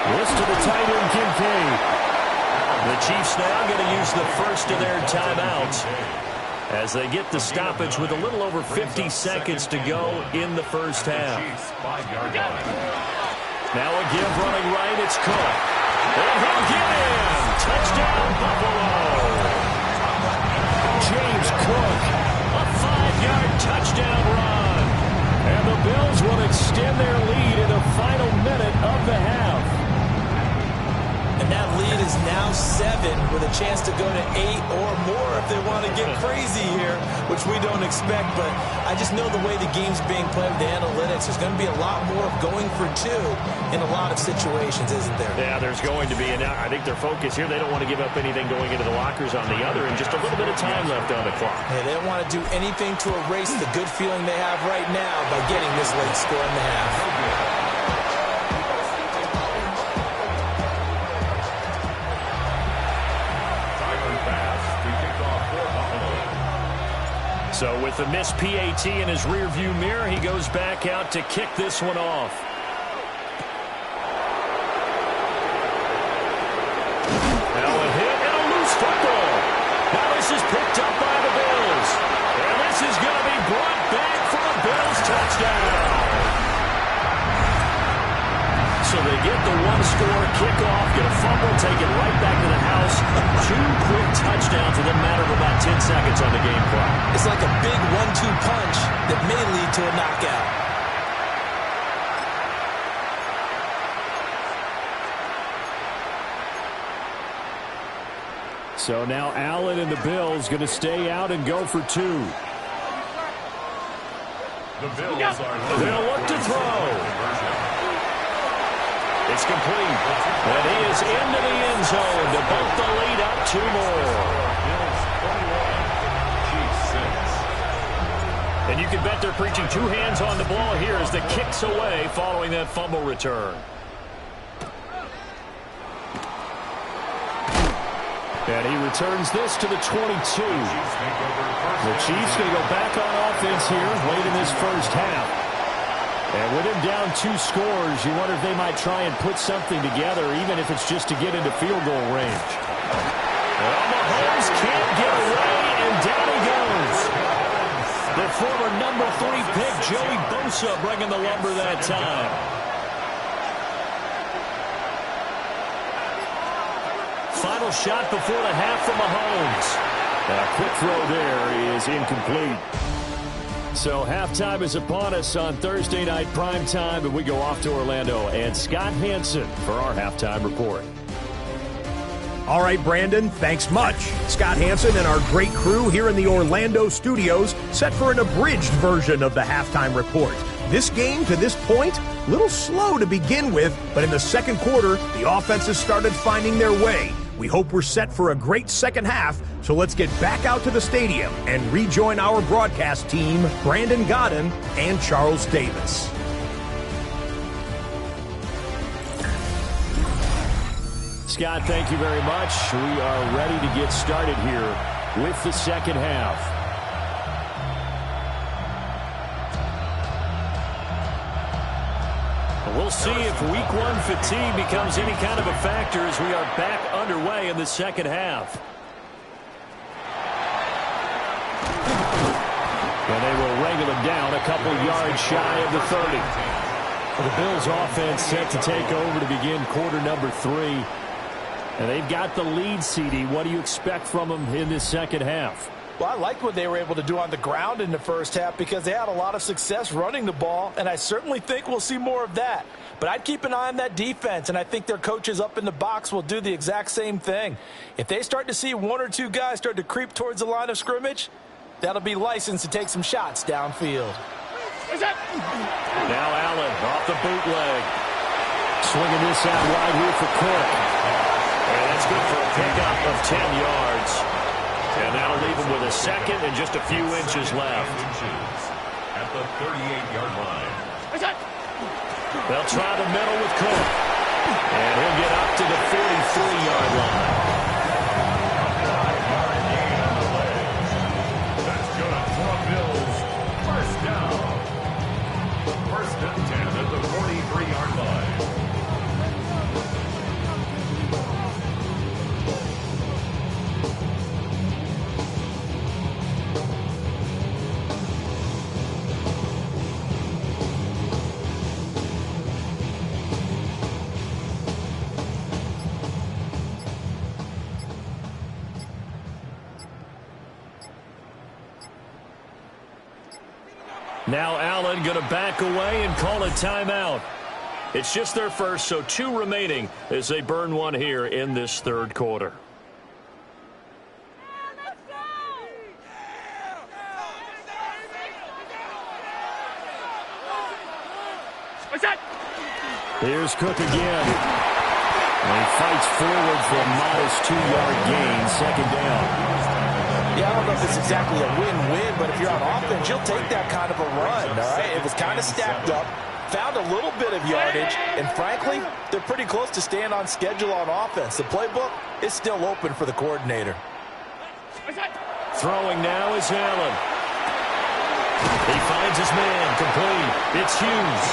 This to the tight end, Kincaid. The Chiefs now going to use the first of their timeouts as they get the stoppage with a little over 50 seconds to go in the first half. Now a give running right, it's Cook. And he'll get in. Touchdown, Buffalo. James Cook, a 5-yard touchdown run. And the Bills will extend their lead in the final minute of the half. And that lead is now 7 with a chance to go to 8 or more if they want to get crazy here, which we don't expect. But I just know the way the game's being played with the analytics, there's going to be a lot more of going for 2 in a lot of situations, isn't there? Yeah, there's going to be. And I think their focus here, they don't want to give up anything going into the lockers on the other, and just a little bit of time left on the clock. Yeah, they don't want to do anything to erase the good feeling they have right now by getting this late score in the half. So with the missed PAT in his rearview mirror, he goes back out to kick this one off. Now a hit and a loose football. Now this is picked up by the Bills. And this is going to be brought back for a Bills touchdown. So they get the one-score kickoff, get a fumble, take it right back to the house. 2 quick touchdowns within a matter of about 10 seconds on the game clock. It's like a big 1-2 punch that may lead to a knockout. So now Allen and the Bills going to stay out and go for 2. They'll look to throw. It's complete. And he is into the end zone to bump the lead up 2 more. And you can bet they're preaching 2 hands on the ball here as the kick's away following that fumble return. And he returns this to the 22. The Chiefs going to go back on offense here late in this first half. And with him down 2 scores, you wonder if they might try and put something together, even if it's just to get into field goal range. Well, Mahomes can't get away, and down he goes. The former number 3 pick, Joey Bosa, bringing the lumber that time. Final shot before the half from Mahomes. A quick throw there is incomplete. So halftime is upon us on Thursday night primetime, and we go off to Orlando and Scott Hanson for our halftime report. All right, Brandon, thanks much. Scott Hanson and our great crew here in the Orlando studios set for an abridged version of the halftime report. This game, to this point, a little slow to begin with, but in the second quarter, the offenses started finding their way. We hope we're set for a great second half, so let's get back out to the stadium and rejoin our broadcast team, Brandon Godden and Charles Davis. Scott, thank you very much. We are ready to get started here with the second half. We'll see if week 1 fatigue becomes any kind of a factor as we are back underway in the second half. And they will wrangle him down a couple yards shy of the 30. The Bills offense set to take over to begin quarter number 3. And they've got the lead, CD. What do you expect from them in this second half? Well, I like what they were able to do on the ground in the first half because they had a lot of success running the ball, and I certainly think we'll see more of that. But I'd keep an eye on that defense, and I think their coaches up in the box will do the exact same thing. If they start to see 1 or 2 guys start to creep towards the line of scrimmage, that'll be licensed to take some shots downfield. Now Allen off the bootleg. Swinging this out wide here for Cook. And that's good for a pickup of 10 yards. And that'll leave him with a second and just a few inches left. At the 38-yard line. They'll try the middle with Cook. And he'll get up to the 43-yard line. That's good for a Bills first down. First and 10 at the 43-yard line. Now Allen going to back away and call a timeout. It's just their first, so 2 remaining as they burn one here in this third quarter. Here's Cook again. And he fights forward for a modest 2-yard gain, second down. Yeah, I don't know if it's exactly a win-win, but if you're on offense, you'll take that kind of a run, all right? It was kind of stacked up, found a little bit of yardage, and frankly, they're pretty close to staying on schedule on offense. The playbook is still open for the coordinator. Throwing now is Allen. He finds his man, complete. It's Hughes.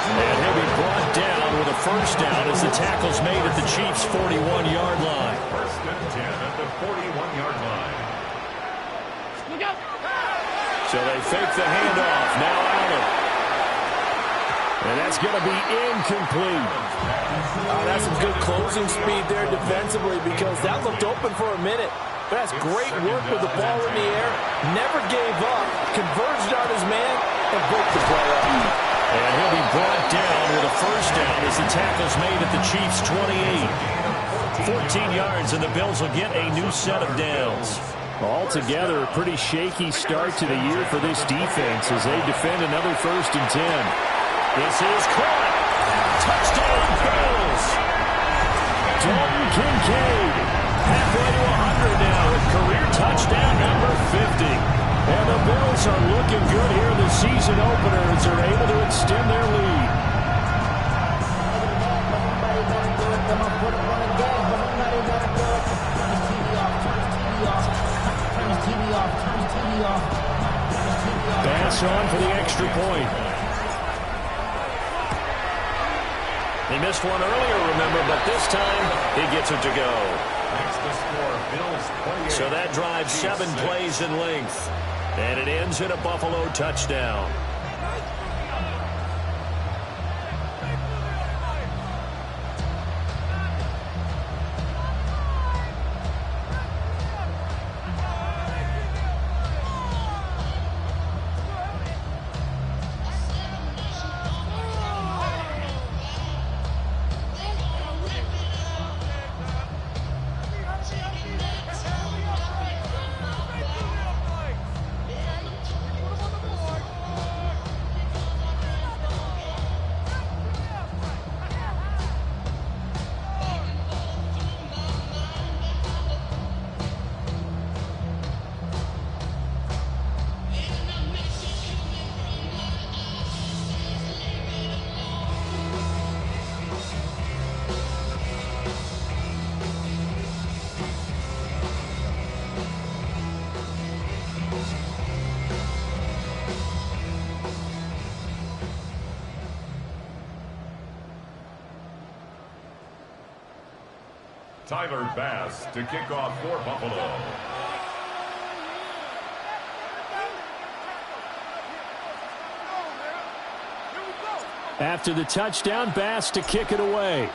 And he'll be brought down with a first down as the tackle's made at the Chiefs' 41-yard line. First and 10 at the 41-yard line. So they fake the handoff. Now Allen. And that's going to be incomplete. That's some good closing speed there defensively because that looked open for a minute. But that's great work with the ball in the air. Never gave up. Converged on his man and broke the play up. And he'll be brought down with a first down as the tackle's made at the Chiefs' 28. 14 yards, and the Bills will get a new set of downs. Altogether, a pretty shaky start to the year for this defense as they defend another 1st and 10. This is caught. Touchdown, Bills. Dalton Kincaid. Halfway to 100 now with career touchdown number 50. And the Bills are looking good here in the season opener as they're able to extend their lead. Pass on for the extra point. He missed one earlier, remember, but this time he gets it to go. So that drives 7 plays in length. And it ends in a Buffalo touchdown. Tyler Bass to kick off for Buffalo. After the touchdown, Bass to kick it away.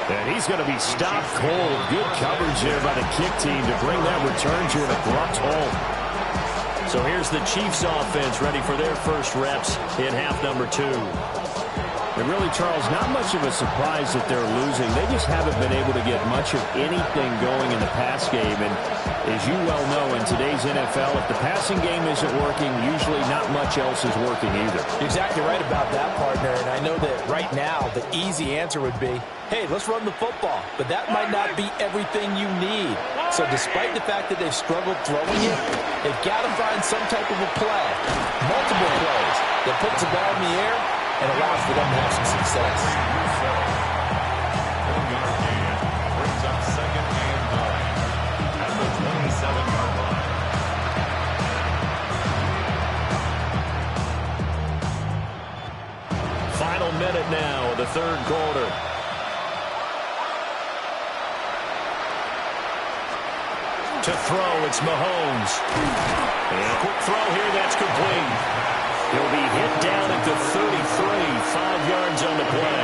And he's going to be stopped cold. Good coverage there by the kick team to bring that return to an abrupt halt. So here's the Chiefs offense ready for their first reps in half number 2. And really, Charles, not much of a surprise that they're losing. They just haven't been able to get much of anything going in the pass game. And as you well know, in today's NFL, if the passing game isn't working, usually not much else is working either. You're exactly right about that, partner. And I know that right now the easy answer would be, hey, let's run the football. But that might not be everything you need. So despite the fact that they've struggled throwing it, they've got to find some type of a play, multiple plays, that puts the ball in the air and allows for them to have some success. 1-yard gain brings up 2nd and 9 at the 27-yard line. Final minute now of the third quarter. To throw, it's Mahomes. And a quick throw here, that's complete. He'll be hit down at the 33, 5 yards on the play.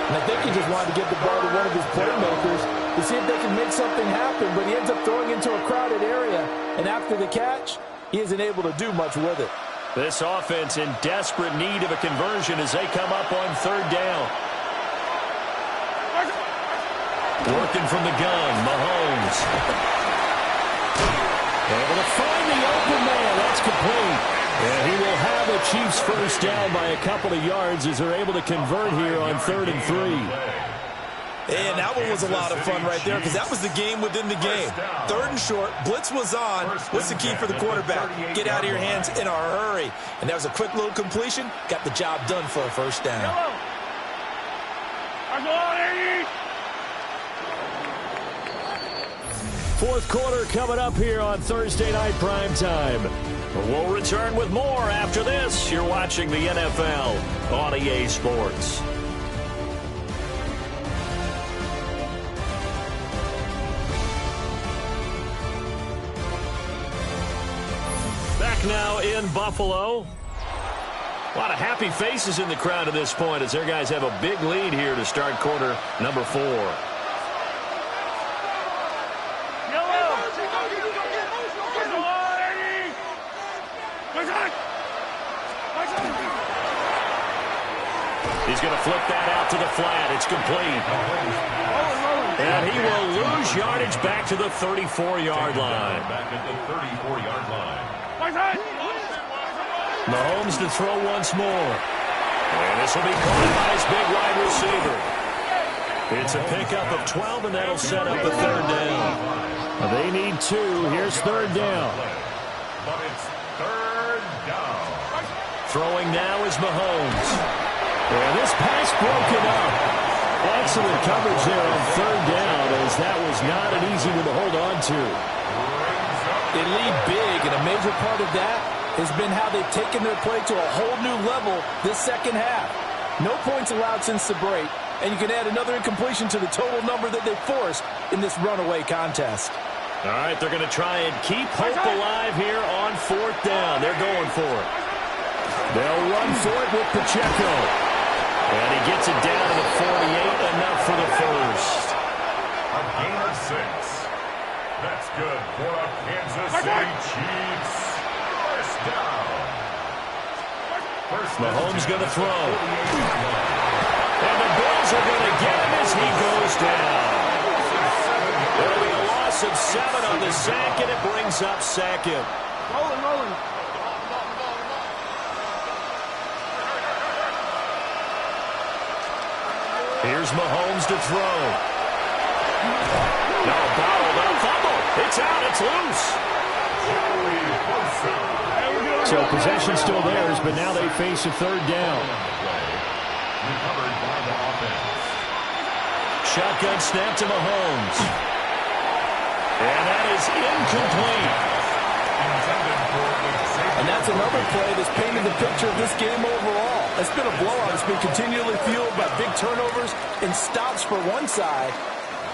And I think he just wanted to get the ball to one of his playmakers to see if they can make something happen, but he ends up throwing into a crowded area, and after the catch, he isn't able to do much with it. This offense in desperate need of a conversion as they come up on third down. Working from the gun, Mahomes. Able to find the open man. That's complete. And he will have the Chiefs first down by a couple of yards as they're able to convert here on 3rd and 3. And that one was a lot of fun right there because that was the game within the game. 3rd and short, blitz was on. What's the key for the quarterback? Get out of your hands in a hurry. And that was a quick little completion. Got the job done for a first down. Fourth quarter coming up here on Thursday Night Primetime. We'll return with more after this. You're watching the NFL on EA Sports. Back now in Buffalo. A lot of happy faces in the crowd at this point as their guys have a big lead here to start quarter number 4. He's going to flip that out to the flat. It's complete. And he will lose yardage back to the 34-yard line. Back at the 34-yard line. Mahomes to throw once more. And this will be caught by his big wide receiver. It's a pickup of 12, and that'll set up a third down. They need 2. Here's third down. But it's third down. Throwing now is Mahomes. And this pass broken up. Excellent coverage there on third down, as that was not an easy one to hold on to. They lead big, and a major part of that has been how they've taken their play to a whole new level this second half. No points allowed since the break, and you can add another incompletion to the total number that they forced in this runaway contest. All right, they're going to try and keep hope alive here on fourth down. They're going for it. They'll run for it with Pacheco. And he gets it down to the 48, enough for the first. A gain of 6. That's good for the Kansas City Chiefs. First down. Mahomes going to throw. And the Bills are going to get him as he goes down. There'll be a loss of 7 on the sack, and it brings up second. Rolling. Here's Mahomes to throw. No, bottled up, fumble. It's out, it's loose. So possession still theirs, but now they face a third down. Recovered by the offense. Shotgun snap to Mahomes. And that is incomplete. And that's another play that's painted the picture of this game overall. It's been a blowout. It's been continually fueled by big turnovers and stops for one side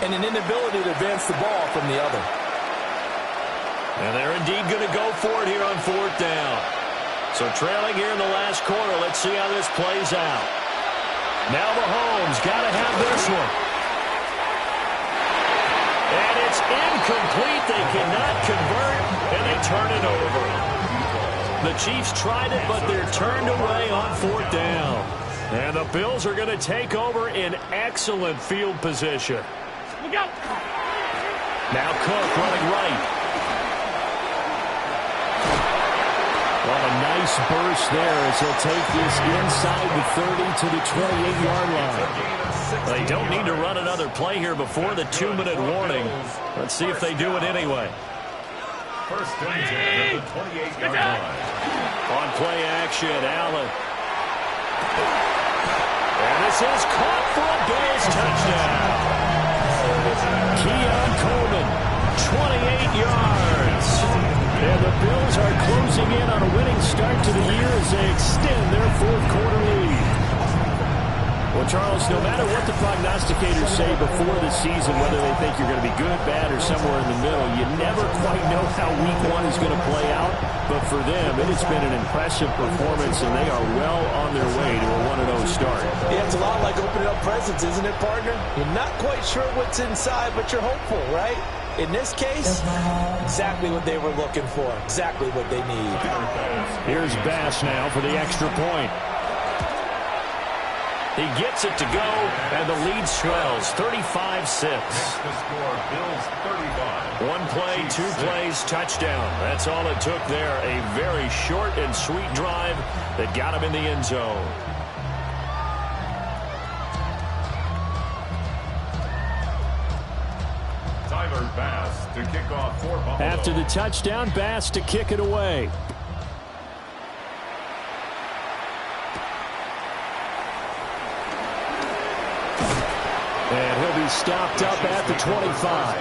and an inability to advance the ball from the other. And they're indeed going to go for it here on fourth down. So trailing here in the last quarter, let's see how this plays out. Now Mahomes got to have this one. And it's incomplete. They cannot convert, and they turn it over. The Chiefs tried it, but they're turned away on fourth down. And the Bills are going to take over in excellent field position. Now Cook running right. Well, a nice burst there as he'll take this inside the 30 to the 28-yard line. They don't need to run another play here before the 2-minute warning. Let's see if they do it anyway. First and 10 at the 28-yard line. On play action, Allen. And this is caught for a Bills touchdown. Keon Coleman, 28 yards. And the Bills are closing in on a winning start to the year as they extend their fourth quarter lead. Well, Charles, no matter what the prognosticators say before the season, whether they think you're going to be good, bad, or somewhere in the middle, you never quite know how week one is going to play out. But for them, it has been an impressive performance, and they are well on their way to a 1-0 start. Yeah, it's a lot like opening up presents, isn't it, partner? You're not quite sure what's inside, but you're hopeful, right? In this case, exactly what they were looking for, exactly what they need. Here's Bass now for the extra point. He gets it to go, and the lead swells, 35-6. The score, Bills 35. One play, two plays, touchdown. That's all it took there. A very short and sweet drive that got him in the end zone. Tyler Bass to kick off for Buffalo. After the touchdown, Bass to kick it away. And he'll be stopped up at the 25.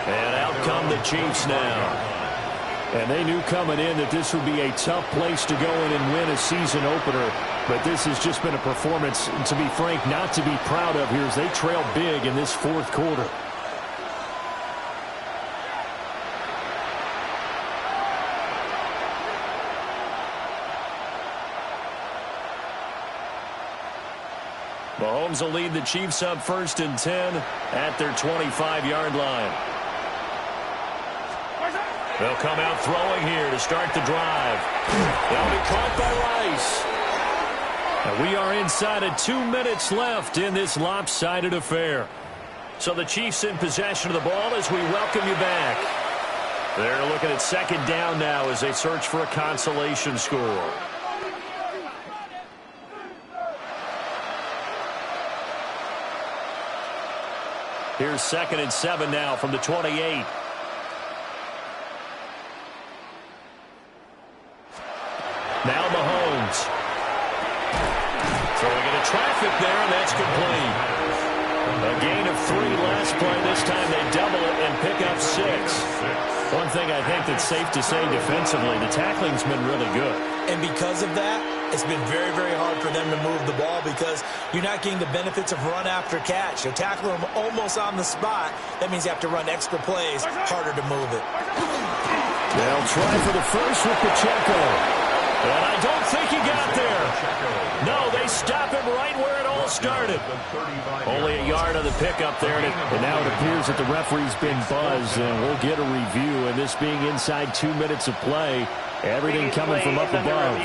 And out come the Chiefs now. And they knew coming in that this would be a tough place to go in and win a season opener. But this has just been a performance, to be frank, not to be proud of here as they trail big in this fourth quarter. Mahomes will lead the Chiefs up 1st and 10 at their 25-yard line. They'll come out throwing here to start the drive. They'll be caught by Rice. And we are inside of 2 minutes left in this lopsided affair. So the Chiefs in possession of the ball as we welcome you back. They're looking at 2nd down now as they search for a consolation score. Here's 2nd and 7 now from the 28. Now Mahomes. Throwing into traffic there, and that's complete. A gain of 3 last play. This time they double it and pick up 6. One thing I think that's safe to say defensively, the tackling's been really good. And because of that, it's been very, very hard for them to move the ball because you're not getting the benefits of run after catch. You're tackling them almost on the spot. That means you have to run extra plays, harder to move it. They'll try for the first with Pacheco. And I don't think he got there. No, they stop him right where it all started. Only a yard on the pickup there, and now it appears that the referee's been buzzed, and we'll get a review. And this being inside 2 minutes of play, everything coming from up above.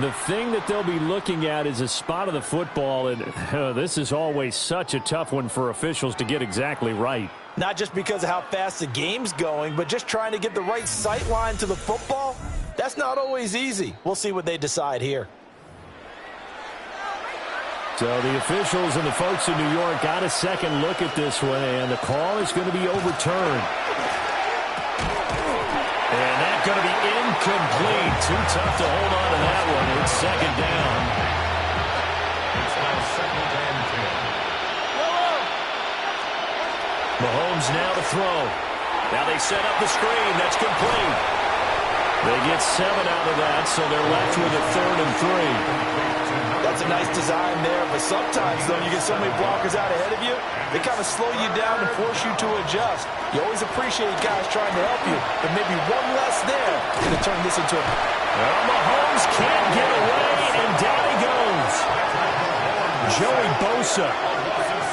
The thing that they'll be looking at is a spot of the football, and this is always such a tough one for officials to get exactly right. Not just because of how fast the game's going, but just trying to get the right sight line to the football. That's not always easy. We'll see what they decide here. So the officials and the folks in New York got a second look at this one, and the call is going to be overturned. And that's going to be incomplete. Too tough to hold on to that one. It's 2nd down. It's now 2nd and 10. Mahomes now to throw. Now they set up the screen. That's complete. They get 7 out of that, so they're left with a 3rd and 3. That's a nice design there, but sometimes, though, you get so many blockers out ahead of you, they kind of slow you down and force you to adjust. You always appreciate guys trying to help you, but maybe one less there to turn this into a... Well, Mahomes can't get away, and down he goes. Joey Bosa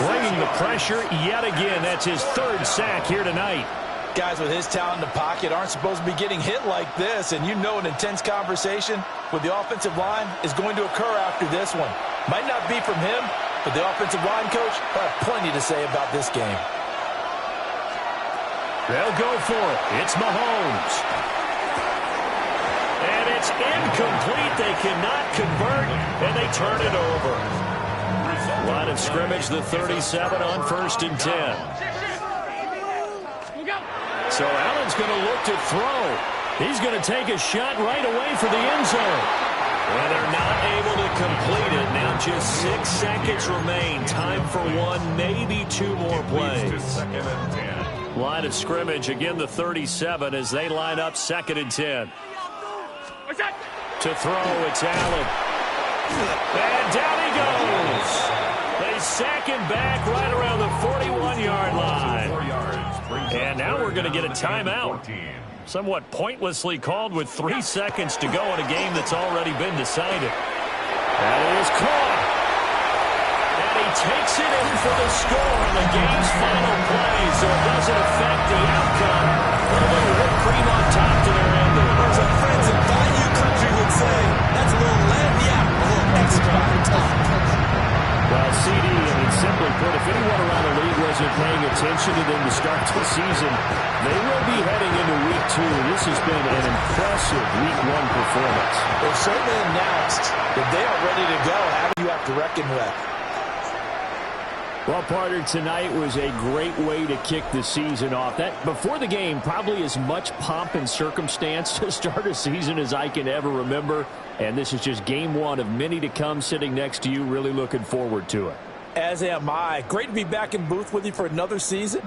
bringing the pressure yet again. That's his 3rd sack here tonight. Guys with his talent in the pocket aren't supposed to be getting hit like this, and you know an intense conversation with the offensive line is going to occur after this one. Might not be from him, but the offensive line coach will have plenty to say about this game. They'll go for it. It's Mahomes. And it's incomplete. They cannot convert, and they turn it over. Line of scrimmage, the 37 on 1st and 10. So Allen's going to look to throw. He's going to take a shot right away for the end zone. And they're not able to complete it. Now just 6 seconds remain. Time for 1, maybe 2 more plays. 2nd and 10. Line of scrimmage, again the 37 as they line up 2nd and 10. To throw, it's Allen. And down he goes. They sack him back right around the 41-yard line. And now we're going to get a timeout. Somewhat pointlessly called with 3 seconds to go in a game that's already been decided. That is caught. And he takes it in for the score on the game's final play, so it doesn't affect the outcome. A little whipped cream on top to their ending. As our friends in Bayou Country would say, that's a little a little extra on top. Well, CD, simply put, if anyone around the league wasn't paying attention to them to start the season, they will be heading into Week 2. This has been an impressive Week 1 performance. They've certainly announced that they are ready to go. How do you have to reckon with? Well, partner, tonight was a great way to kick the season off. That before the game, probably as much pomp and circumstance to start a season as I can ever remember. And this is just game 1 of many to come sitting next to you. Really looking forward to it. As am I. Great to be back in booth with you for another season.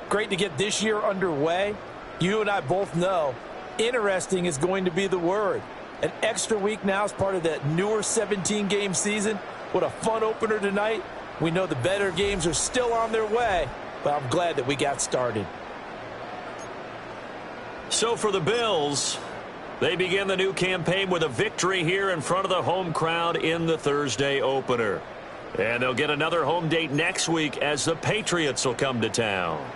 Great to get this year underway. You and I both know interesting is going to be the word. An extra week now is part of that newer 17-game season. What a fun opener tonight. We know the better games are still on their way, but I'm glad that we got started. So for the Bills, they begin the new campaign with a victory here in front of the home crowd in the Thursday opener. And they'll get another home date next week as the Patriots will come to town.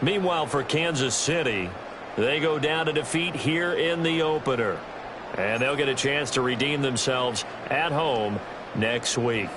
Meanwhile, for Kansas City, they go down to defeat here in the opener. And they'll get a chance to redeem themselves at home next week.